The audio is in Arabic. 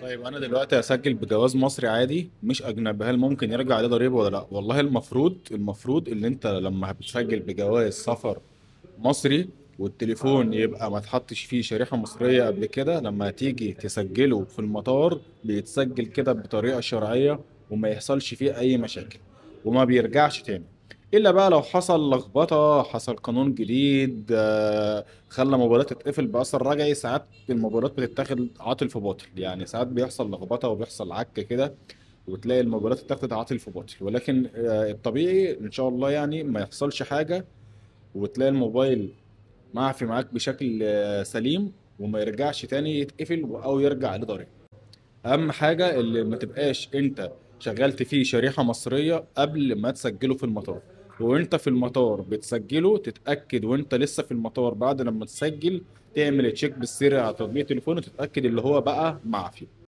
طيب انا دلوقتي اسجل بجواز مصري عادي مش اجنبي، هل ممكن يرجع عليه ضريبه ولا لا؟ والله المفروض ان انت لما بتسجل بجواز سفر مصري والتليفون يبقى ما تحطش فيه شريحه مصريه قبل كده، لما تيجي تسجله في المطار بيتسجل كده بطريقه شرعيه وما يحصلش فيه اي مشاكل وما بيرجعش تاني. الا بقى لو حصل لخبطه، حصل قانون جديد خلى موبايلات تتقفل باثر رجعي. ساعات الموبايلات بتتاخد عاطل في باطل، يعني ساعات بيحصل لخبطه وبيحصل عك كده وتلاقي الموبايلات اتاخدت عاطل في باطل. ولكن الطبيعي ان شاء الله يعني ما يحصلش حاجه، وتلاقي الموبايل معفي معاك بشكل سليم وما يرجعش تاني يتقفل او يرجع عليه ضريبه. اهم حاجه اللي ما تبقاش انت شغلت فيه شريحه مصريه قبل ما تسجله في المطار. وانت في المطار بتسجله تتاكد، وانت لسه في المطار بعد لما تسجل تعمل تشيك بالسير على تطبيق تليفون وتتاكد اللي هو بقى معفي.